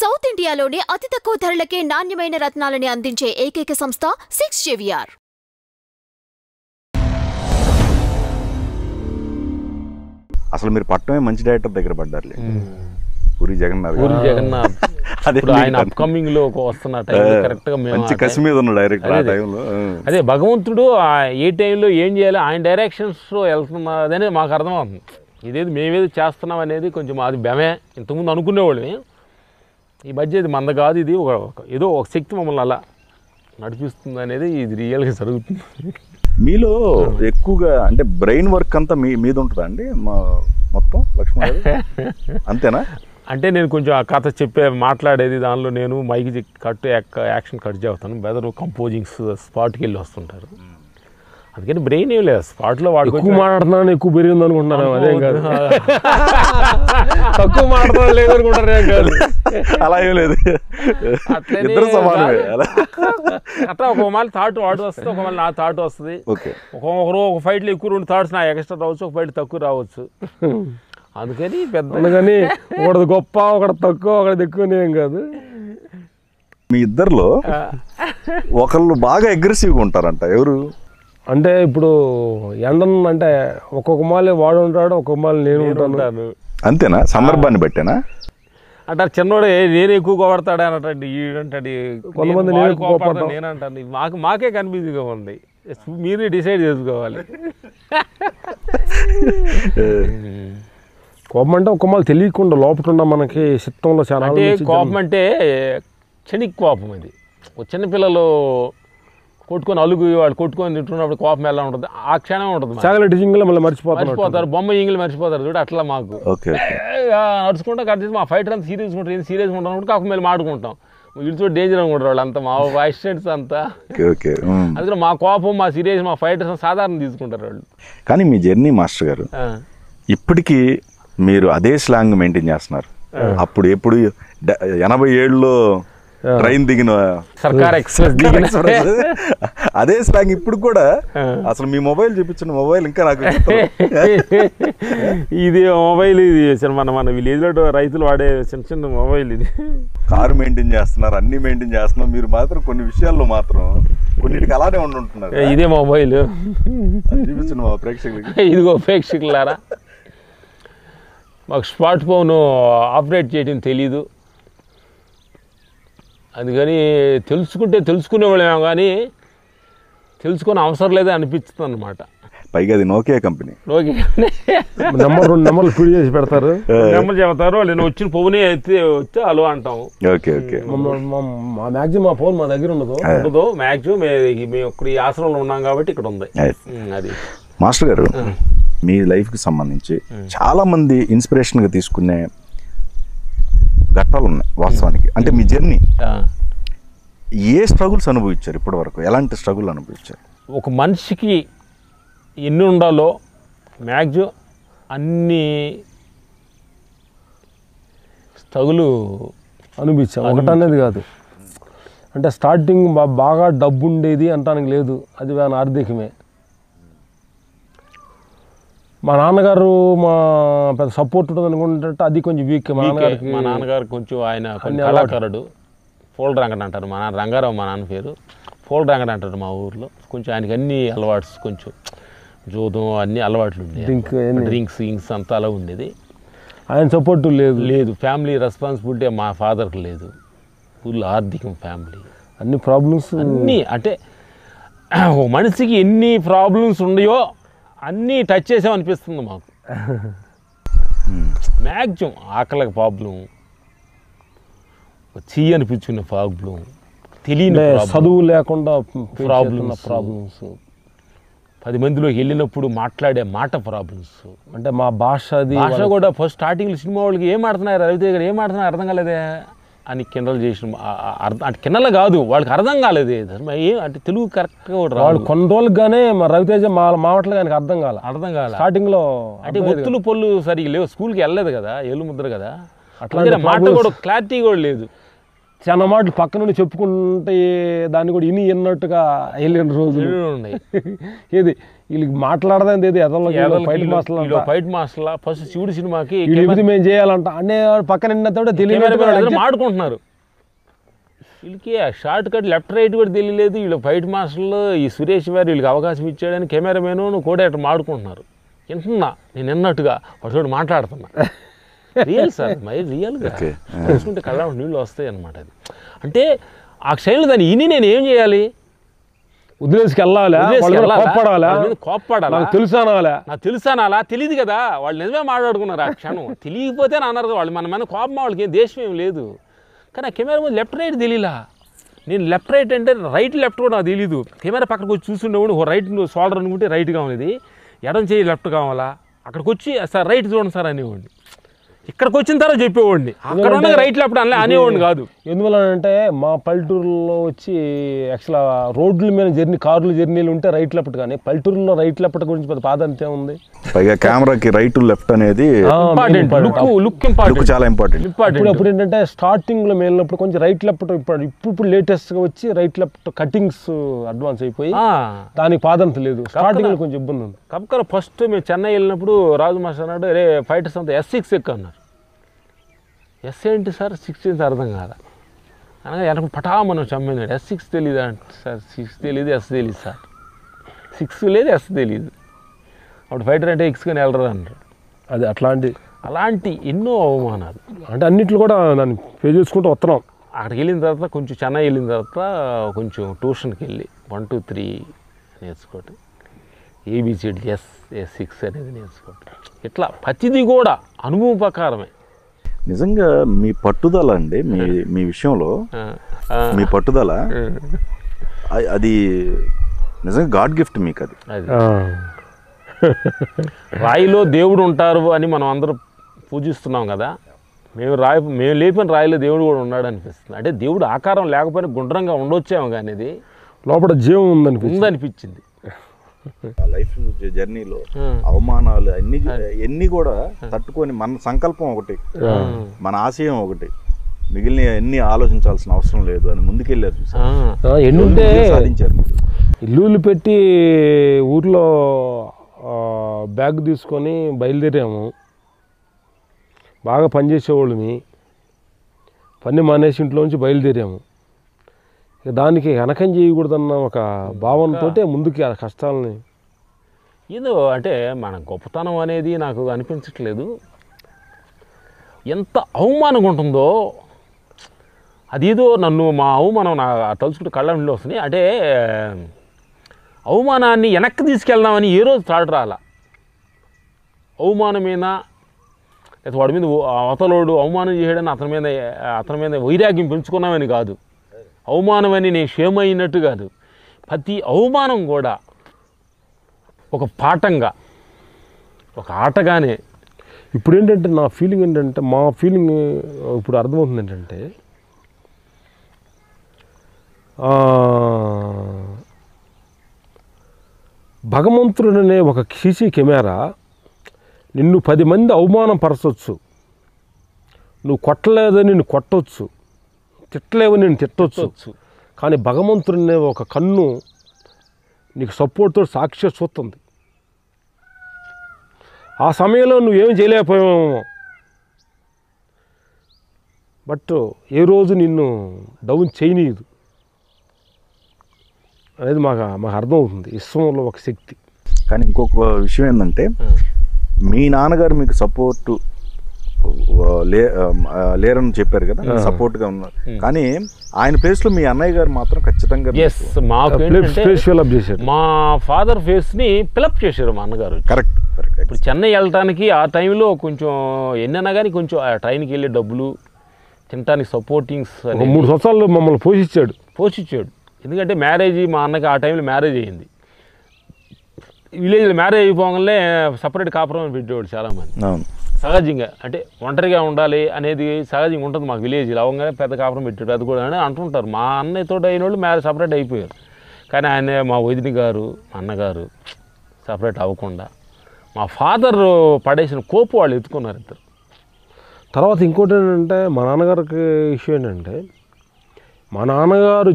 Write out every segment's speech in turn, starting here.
South ఇండియాలోనే అతి తక్కువ ధరలకే నాణ్యమైన రత్నాలని అందించే ఏకైక సంస్థ 6JVR. అసలు మీరు పట్టమే మంచి డైరెక్టర్ దగ్గర పడ్డారులే. పూరి జగన్నాథ్ అదే ఆయన అప్కమింగ్ లో వస్తున్న టైంలో కరెక్ట్ గా మంచి కసి మీద ఉన్న డైరెక్టర్ ఆ టైంలో. అదే భగవంతుడు ఏ టైంలో ఏం చేయాలి ఆయన డైరెక్షన్స్ లో వెళ్తున్నదనే మాకు అర్థమవుతుంది. ఇదేది మేమేది చేస్తున్నాం అనేది కొంచెం అది బెమే. ఇంతకుముందు అనుకునేవాళ్ళని ఈ మధ్య ఇది మంద కాదు, ఇది ఏదో ఒక శక్తి మమ్మల్ని అలా నడిపిస్తుంది అనేది ఇది రియల్గా జరుగుతుంది. మీలో ఎక్కువగా అంటే బ్రెయిన్ వర్క్ అంతా మీద ఉంటుందా అండి మొత్తం లక్ష్మణ్ అంతేనా? అంటే నేను కొంచెం ఆ కథ మాట్లాడేది దానిలో నేను మైక్ కట్ యాక్షన్ కట్ చేస్తాను. బెదర్ కంపోజింగ్స్ స్పాట్కి వెళ్ళి వస్తుంటారు. అందుకని బ్రెయిన్ ఏం లేదు, స్పాట్లో వాడు ఎక్కువ మాట్లాడుతున్నాను ఎక్కువ పెరిగింది అనుకుంటున్నాను. అదేం కాదు, తక్కువ మాట్లాడతాను లేదు అనుకుంటారు. ఏం కాదు, అలా ఏం లేదు, ఇద్దరు సమానమే. అట్లా ఒక థాట్ వాడు వస్తుంది, ఒక నా థాట్ వస్తుంది. ఒకరు ఒక ఫైట్లో ఎక్కువ 2 థాట్స్ నా ఎక్స్ట్రా రావచ్చు, ఒక ఫైట్ తక్కువ రావచ్చు. అందుకని అందుకని ఒకటి గొప్ప ఒకటి తక్కువ ఒకటి ఎక్కువ ఏం కాదు. మీ ఇద్దరులో ఒకళ్ళు బాగా అగ్రెసివ్గా ఉంటారంట, ఎవరు అంటే ఇప్పుడు ఎండన్ అంటే ఒక్కొక్క మాలి వాడు ఉంటాడు, ఒక్కొక్క మాలి నేను ఉంటాను. అంతేనా? సందర్భాన్ని బట్టేనా? అంటారు చిన్నోడే నేను ఎక్కువ కోపడతాడు అనటండి, ఈడంటాడు. కొంతమంది నేనంటాను, మాకే కన్ఫ్యూజింగ్గా ఉంది. మీరే డిసైడ్ చేసుకోవాలి. కోపం అంటే ఒక్క మాలు తెలియకుండా లోపల మనకి చిత్తంలో చాలా అంటే కోపం అంటే క్షణిక కోపం. ఇది చిన్నపిల్లలు కొట్టుకొని అలుగు వాళ్ళు కొట్టుకొని తింటున్నప్పుడు కోపం ఎలా ఉంటుంది, ఆ క్షణం ఉంటుంది. చాక్లెట్ జింగిల్ మళ్ళీ మర్చిపోతారు, బొమ్మ ఇంగిల్ మర్చిపోతారు చూడు. అట్లా మాకు నడుచుకుంటా కట్ మా ఫైటర్ అంతా సీరియస్గా ఉంటుంది. సీరియస్గా ఉంటాం కాకపోతే మళ్ళీ మాడుకుంటాం. వీళ్ళతో డేంజర్ అనుకుంటారు వాళ్ళు అంతా, మా అసిస్టెంట్స్ అంతా. అందుకని మా కోపం మా సీరియస్ మా ఫైటర్స్ సాధారణ తీసుకుంటారు వాళ్ళు. కానీ మీ జర్నీ మాస్టర్ గారు ఇప్పటికీ మీరు అదే స్లాంగ్ మెయింటైన్ చేస్తున్నారు. అప్పుడు ఎప్పుడు 87లో ట్రైన్ దిగిన సర్కార్ ఎక్స్ప్రెస్ అదే స్లాంగ్ ఇప్పుడు కూడా. అసలు మీ మొబైల్ చూపించిన మొబైల్ ఇంకా నాకు ఇది మొబైల్, ఇది మన విలేజ్లో రైతులు వాడే చిన్న చిన్న మొబైల్. ఇది కారు మెయింటైన్ చేస్తున్నారు, అన్ని మెయింటైన్ చేస్తున్నారు. మీరు మాత్రం కొన్ని విషయాల్లో మాత్రం కొన్నిటికి అలానే ఉంటున్నారు. ఇదే మొబైల్ చూపించిన మా ప్రేక్షకులకి. ఇదిగో ప్రేక్షకులారా, మాకు స్మార్ట్ ఫోన్ ఆపరేట్ చేయడం తెలీదు. అందుకని తెలుసుకునేవాళ్ళేమో కానీ తెలుసుకునే అవసరం లేదే అనిపిస్తుంది అన్నమాట. పైగా అది నోకియా కంపెనీ. నెంబర్ 2 నెంబర్లు ఫీడ్ చేసి పెడతారు, నెంబర్ చెబుతారు. నేను వచ్చిన ఫోనే అయితే వస్తే అలో అంటాము. మ్యాక్సిమం మా ఫోన్ మా దగ్గర ఉండదు. మ్యాక్సిమం మేము ఇక్కడ ఈ ఆశ్రమంలో ఉన్నాం కాబట్టి ఇక్కడ ఉంది. అది మాస్టర్ గారు, మీ లైఫ్కి సంబంధించి చాలామంది ఇన్స్పిరేషన్గా తీసుకునే ఘట్టాలు ఉన్నాయి వాస్తవానికి. అంటే మీ జర్నీ ఏ స్ట్రగుల్స్ అనుభవించారు ఇప్పటి వరకు? ఎలాంటి స్ట్రగుల్ అనుభవించారు? ఒక మనిషికి ఎన్ని ఉండాలో మ్యాక్సిమం అన్ని స్ట్రగుల్ అనిపించాం. ఒకటనేది కాదు. అంటే స్టార్టింగ్ బాగా డబ్బు ఉండేది అంటానికి లేదు, అది ఆర్థికమే. మా నాన్నగారు మా పెద్ద సపోర్ట్ ఉంటుంది అనుకుంటే అది కొంచెం వీక్. మా నాన్నగారు కొంచెం ఆయన కళాకారుడు, ఫోల్డ్ రంగడ్ అంటారు. మా నాన్న రంగారావు, మా నాన్న పేరు ఫోల్డ్ రంగడ్ అంటారు మా ఊర్లో. కొంచెం ఆయనకి అన్ని అలవాట్స్, కొంచెం జోదం అన్ని అలవాట్లు ఉండేవి. డ్రింక్స్ అంతా అలా ఉండేది. ఆయన సపోర్ట్ లేదు. ఫ్యామిలీ రెస్పాన్సిబిలిటీ మా ఫాదర్కి లేదు. ఫుల్ ఆర్థికం ఫ్యామిలీ, అన్ని ప్రాబ్లమ్స్ అన్నీ. అంటే ఒక మనిషికి ఎన్ని ప్రాబ్లమ్స్ ఉన్నాయో అన్నీ టచ్ చేసామనిపిస్తుంది మాకు. మ్యాక్సిమం ఆకలికి ప్రాబ్లం, చెయ్యి అనిపించుకునే ప్రాబ్లం, తెలియని చదువు లేకుండా ప్రాబ్లమ్స్, 10 మందిలోకి వెళ్ళినప్పుడు మాట్లాడే మాట ప్రాబ్లమ్స్. అంటే మా భాష కూడా ఫస్ట్ స్టార్టింగ్లో సినిమా వాళ్ళకి ఏం ఆడుతున్నారు, రవితేజ గారు ఏం ఆడుతున్నారు అర్థం కాలేదే అని కిన్నలు చేసిన. అంటే కిన్నలు కాదు, వాళ్ళకి అర్థం కాలేదు. అంటే తెలుగు కరెక్ట్గా వాళ్ళు కొన్ని రోజులుగానే మా రవితేజ మావట్లు కానీ అర్థం కాలే స్టార్టింగ్లో. అంటే ఒత్తులు పొల్లు సరిగ్గా లేవు, స్కూల్కి వెళ్ళలేదు కదా, ఏళ్ళు ముద్ర కదా, అట్లా మాట కూడా క్లారిటీ కూడా లేదు. చాలా మాటలు పక్క నుండి చెప్పుకుంటే దాన్ని కూడా విన్నట్టుగా వెళ్ళిన రోజులు ఉన్నాయి. ఏది వీళ్ళకి మాట్లాడదాం ఏదో ఎదల్లో ఫైట్ మాస్టర్లా ఫస్ట్ శివుడు సినిమాకి వీళ్ళు మేము చేయాలంట అనే పక్కన నిన్నతో తెలియదు మాడుకుంటున్నారు. వీళ్ళకి ఆ షార్ట్ కట్ లెఫ్ట్ రైట్ కూడా తెలియలేదు. వీళ్ళు ఫైట్ మాస్టర్లు ఈ సురేష్ గారు వీళ్ళకి అవకాశం ఇచ్చాడని కెమెరామెన్ కూడా అట్లా మాడుకుంటున్నారు. వింటున్నా నేను విన్నట్టుగా వాడు మాట్లాడుతున్నా. రియల్ సార్ మరి రియల్గా చూసుకుంటే కళ్ళ నీళ్ళు వస్తాయి అన్నమాట. అది అంటే ఆ క్షణంలో దాన్ని ఇని నేను ఏం చేయాలి? వదిలేసుకెళ్ళాలా, కోప్పడాలా, నాకు తెలుసానాలా తెలియదు కదా. వాళ్ళు నిజమే మాట్లాడుకున్నారు ఆ క్షణం. తెలియకపోతే అన్నారు వాళ్ళు మన కోపం వాళ్ళకి ఏం దేశం ఏం లేదు. కానీ ఆ కెమెరా ముందు లెఫ్ట్ రైట్ తెలియలా. నేను లెఫ్ట్ రైట్ అంటే రైట్ లెఫ్ట్ కూడా నాకు తెలీదు. కెమెరా పక్కకు వచ్చి చూస్తుండేవాడు రైట్ షోల్డర్ అనుకుంటే రైట్ కావాలి, ఎడం చేయి లెఫ్ట్ కావాలా, అక్కడికి వచ్చి సార్ రైట్ చూడండి సార్ అనేవాడిని. ఇక్కడికి వచ్చిన తర్వాత చెప్పేవాడిని. అక్కడ ఉన్న రైట్ లెఫ్ట్ అనేవాడిని కాదు. ఎందువల్ల అంటే మా పల్లెటూరులో వచ్చి యాక్చువల్గా రోడ్ల మీద జర్నీ కార్లు జర్నీలు ఉంటే రైట్ లెఫ్ట్, కానీ పల్లెటూరులో రైట్ లెఫ్ట్ గురించి పెద్ద ప్రాధాన్యత ఉంది. పైగా కెమెరాకి రైట్ లెఫ్ట్ అనేది చాలా ఇంపార్టెంట్. అప్పుడు ఏంటంటే స్టార్టింగ్ లో వెళ్ళినప్పుడు కొంచెం రైట్ లెఫ్ట్, ఇప్పుడు లేటెస్ట్ గా వచ్చి రైట్ లెఫ్ట్ కటింగ్స్ అడ్వాన్స్ అయిపోయి దానికి ప్రాధాన్యత లేదు. స్టార్టింగ్ లో కొంచెం ఇబ్బంది ఉంది. కనుక ఫస్ట్ మేము చెన్నై వెళ్ళినప్పుడు రాజు మాస్టర్ అన్నాడు, అరే ఫైటర్స్ అంతా S6 ఎక్కువ అన్నారు. ఎస్ ఏంటి సార్ 6 అర్థం కాదా అనగా వెనక పటామనం చమ్మేనాడు. S6 తెలీదు అంటే సార్ 6 తెలీదు S తెలీదు సార్, 6 లేదు S తెలీదు. అప్పుడు ఫైటర్ అంటే X కానీ వెళ్ళరు అన్నారు. అది అలాంటి ఎన్నో అవమానాలు అంటే అన్నింటిలో కూడా దాన్ని పే చేసుకుంటూ వస్తున్నాం. అక్కడికి వెళ్ళిన తర్వాత కొంచెం చెన్నై వెళ్ళిన తర్వాత కొంచెం ట్యూషన్కి వెళ్ళి 1 2 3 నేర్చుకోవటం, ABCD S6 అనేది నేర్చుకోవటం, ఇట్లా ప్రతిదీ కూడా అనుభవం ప్రకారమే. నిజంగా మీ పట్టుదల అండి, మీ విషయంలో మీ పట్టుదల అది నిజంగా గాడ్ గిఫ్ట్ మీకు. అది రాయిలో దేవుడు ఉంటారు అని మనం అందరూ పూజిస్తున్నాం కదా. మేము లేపిన రాయిలో దేవుడు కూడా ఉన్నాడు అనిపిస్తుంది. అంటే దేవుడు ఆకారం లేకపోయినా గుండ్రంగా ఉండొచ్చేమో కానీ ఇది లోపల జీవం ఉందనిపించింది. లైఫ్ జర్నీలో అవమానాలు ఎన్ని కూడా తట్టుకొని మన సంకల్పం ఒకటి, మన ఆశయం ఒకటి, మిగిలిన ఎన్ని ఆలోచించాల్సిన అవసరం లేదు అని ముందుకెళ్ళారు. ఎన్నుంటే సాధించారు. ఇల్లులు పెట్టి ఊర్లో బ్యాగ్ తీసుకొని బయలుదేరాము. బాగా పనిచేసేవాళ్ళని పని మానేసి ఇంట్లోంచి బయలుదేరాము. దానికి వెనకం చేయకూడదన్న ఒక భావనతో ముందుకి ఆ కష్టాలని. ఏదో అంటే మన గొప్పతనం అనేది నాకు అనిపించట్లేదు. ఎంత అవమానంగా ఉంటుందో అదేదో మా అవమానం నా తలుచుకుంటే కళ్ళ నీళ్ళు వస్తున్నాయి. అంటే అవమానాన్ని వెనక్కి తీసుకెళ్దామని ఏ రోజు థాట్ రాలా. అవమానమేనా లేదా వాడి మీద అవతలోడు అవమానం చేయడాన్ని అతని మీద వైరాగ్యం పెంచుకున్నామని కాదు, అవమానమని నేను క్షేమైనట్టు కాదు. ప్రతి అవమానం కూడా ఒక పాఠంగా, ఒక ఆటగానే. ఇప్పుడు ఏంటంటే నా ఫీలింగ్ ఏంటంటే, మా ఫీలింగ్ ఇప్పుడు అర్థమవుతుంది ఏంటంటే, భగవంతుడనే ఒక సీసీ కెమెరా నిన్ను 10 మంది అవమానం పరచవచ్చు, నువ్వు కొట్టలేదని నిన్ను కొట్టవచ్చు, తిట్టలేవని నేను తిట్టవచ్చు. కానీ భగవంతుడనే ఒక కన్ను నీకు సపోర్ట్తో సాక్షి చూస్తుంది. ఆ సమయంలో నువ్వేం చేయలేకపోయావేమో, బట్ ఏ రోజు నిన్ను డౌన్ చేయనీయదు అనేది మాకు అర్థమవుతుంది. విశ్వంలో ఒక శక్తి. కానీ ఇంకొక విషయం ఏంటంటే, మీ నాన్నగారు మీకు సపోర్టు లేరని చెప్పారు కదా, సపోర్ట్గా ఉన్నారు. కానీ ఆయన ప్లేస్లో మీ అన్నయ్య గారు మాత్రం ఖచ్చితంగా మా ఫాదర్ ఫేస్ని ఫిలప్ చేశారు మా అన్నగారు. కరెక్ట్. ఇప్పుడు చెన్నై వెళ్ళటానికి ఆ టైంలో కొంచెం ఎన్నైనా కానీ కొంచెం ఆ ట్రైన్కి వెళ్ళే డబ్బులు, తినటానికి సపోర్టింగ్స్ 3 సంవత్సరాలు మమ్మల్ని పోషించాడు. ఎందుకంటే మ్యారేజ్, మా అన్నకి ఆ టైంలో మ్యారేజ్ అయ్యింది. విలేజ్లో మ్యారేజ్ అయిపోగానే సపరేట్ కాపురం అని పెట్టేవాడు చాలామంది. సహజంగా అంటే ఒంటరిగా ఉండాలి అనేది సహజంగా ఉంటుంది మాకు విలేజ్లో. అవగానే పెద్ద కాపురం పెట్టాడు, అది కూడా అని అంటుంటారు. మా అన్నయ్యతో అయిన వాళ్ళు మ్యారేజ్ సపరేట్ అయిపోయారు. కానీ ఆయన మా వదిన గారు, మా అన్నగారు సపరేట్ అవ్వకుండా మా ఫాదర్ పడేసిన కోపు వాళ్ళు ఎత్తుకున్నారు ఇద్దరు. తర్వాత ఇంకోటి ఏంటంటే, మా నాన్నగారికి విషయం ఏంటంటే, మా నాన్నగారు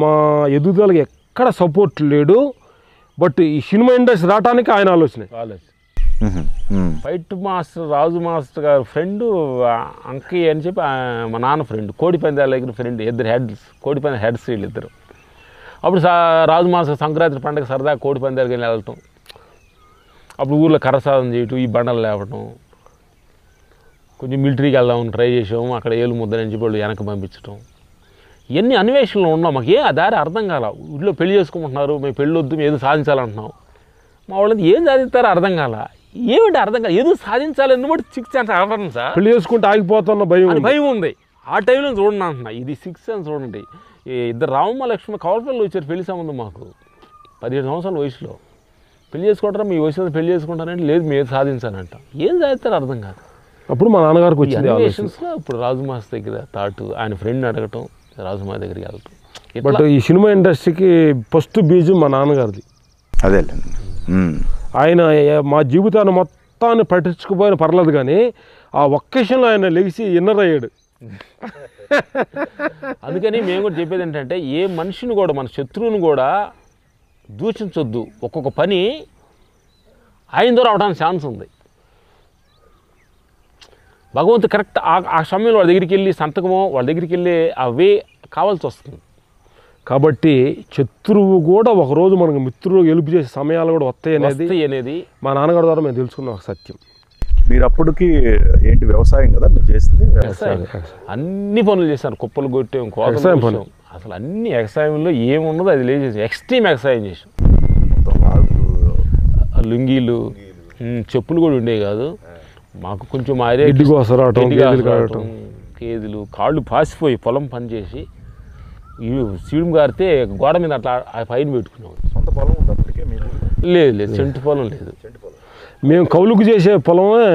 మా ఎదుగుదలకి ఎక్కడ సపోర్ట్ లేడు. బట్ ఈ సినిమా ఇండస్ట్రీ రావడానికి ఆయన ఆలోచన. ఫైట్ మాస్టర్ రాజు మాస్టర్ గారు ఫ్రెండ్ అంకయ్య అని చెప్పి మా నాన్న ఫ్రెండ్, కోడి పందాల దగ్గర ఫ్రెండ్, ఇద్దరు హెడ్స్, కోడి పందాల హెడ్స్ వీళ్ళిద్దరు. అప్పుడు రాజు మాస్టర్ సంక్రాంతి పండుగ సరదా కోడి పందాలకి వెళ్ళి వెళ్ళటం, అప్పుడు ఊళ్ళో కరసాదం చేయటం, ఈ బండలు లేవటం, కొంచెం మిలిటరీకి వెళ్దామని ట్రై చేసాము, అక్కడ ఏలు ముద్దని చెప్పి వాళ్ళు వెనక్కి పంపించడం, ఇవన్నీ అన్వేషణలు ఉన్నాం. మాకు ఆ దారి అర్థం కాల. ఊళ్ళో పెళ్లి చేసుకుంటున్నారు, మేము పెళ్ళి వద్దు, ఏదో సాధించాలంటున్నాం. మా వాళ్ళది ఏం సాధిస్తారో అర్థం కాల, ఏమిటి అర్థం కాదు, ఏదో సాధించాలని బట్టి 6 సెన్స్ అవ్వడం సార్. పెళ్లి చేసుకుంటే ఆగిపోతున్న భయం ఉంది. ఆ టైంలో చూడండి అంటున్నా, ఇది 6 సెన్స్ చూడండి. ఇద్దరు రామమ్మ లక్ష్మి కవలపల్లి వచ్చారు పెళ్లి సంబంధం, మాకు 17 సంవత్సరాల వయసులో. పెళ్లి చేసుకుంటారా, మీ వయసులో పెళ్లి చేసుకుంటారంటే లేదు మీరు సాధించాలంట. ఏం సాధిస్తారో అర్థం కాదు. అప్పుడు మా నాన్నగారికి వచ్చింది అన్వేషన్స్లో ఇప్పుడు రాజుమాస్ దగ్గర థాట్, ఆయన ఫ్రెండ్ అడగటం, రాజుమా దగ్గరికి వెళ్ళటం. బట్ ఈ సినిమా ఇండస్ట్రీకి ఫస్ట్ బీజం మా నాన్నగారిది. అదేలేండి. ఆయన మా జీవితాన్ని మొత్తాన్ని పట్టించుకుపోయిన పర్లేదు, కానీ ఆ ఒక్క విషయంలో ఆయన లెగిసి ఇన్నర్ అయ్యాడు. అందుకని మేము కూడా చెప్పేది ఏంటంటే, ఏ మనిషిని కూడా, మన శత్రువుని కూడా దూషించొద్దు. ఒక్కొక్క పని ఆయన ద్వారా అవడానికి ఛాన్స్ ఉంది. భగవంతుడు కరెక్ట్ ఆ సమయంలో వాళ్ళ దగ్గరికి వెళ్ళి సంతకమో, వాళ్ళ దగ్గరికి వెళ్ళి ఆ వే కావాల్సి వస్తుంది. కాబట్టి శత్రువు కూడా ఒకరోజు మనకు మిత్రులు గెలుపు చేసే సమయాలు కూడా వస్తాయి అనేది మా నాన్నగారి ద్వారా మేము తెలుసుకున్న ఒక సత్యం. మీరు అప్పటికి ఏంటి వ్యవసాయం కదా మీరు చేసింది? అన్ని పనులు చేశారు, కుప్పలు కొట్టాం, కోతలు పనులు, అసలు అన్ని ఎగసాయంలో ఏమున్నదో అది లేచేసాం. ఎక్స్ట్రీమ్ ఎగసాయం చేసాం. లుంగీలు, చెప్పులు కూడా ఉండేవి కాదు మాకు. కొంచెం కేదులు, కాళ్ళు పాసిపోయి పొలం పని చేసి సీడుము గారితే గోడ మీద అట్లా పైన పెట్టుకున్నాం. సొంత పొలం అప్పటికే లేదు, చెంటు పొలం లేదు. మేము కౌలుకు చేసే పొలమే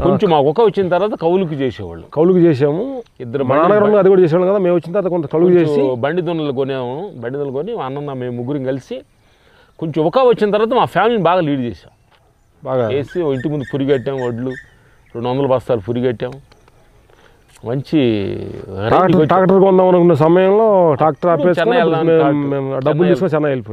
కొంచెం మాకు ఒక వచ్చిన తర్వాత కౌలుకు చేసేవాళ్ళు. కౌలుకు చేసాము. ఇద్దరు మా నాన్నగారు అది కూడా చేసేవాళ్ళం కదా. మేము వచ్చిన తర్వాత కొంత కౌలుకు చేసి బండి దున్నలు కొనేము. బండి దున్నలు కొని అన్న మేము ముగ్గురం కలిసి కొంచెం ఒక వచ్చిన తర్వాత మా ఫ్యామిలీని బాగా లీడ్ చేసాం. బాగా వేసి ఇంటి ముందు పురి కట్టాము, వడ్లు 200 బస్తాలు పురి కట్టాము. మంచి ట్రాక్టర్ కొందాం అనుకున్న సమయంలో ట్రాక్టర్ ఆపేసి డబ్బులు తీసుకొని చెన్నై వెళ్ళిపోయాం.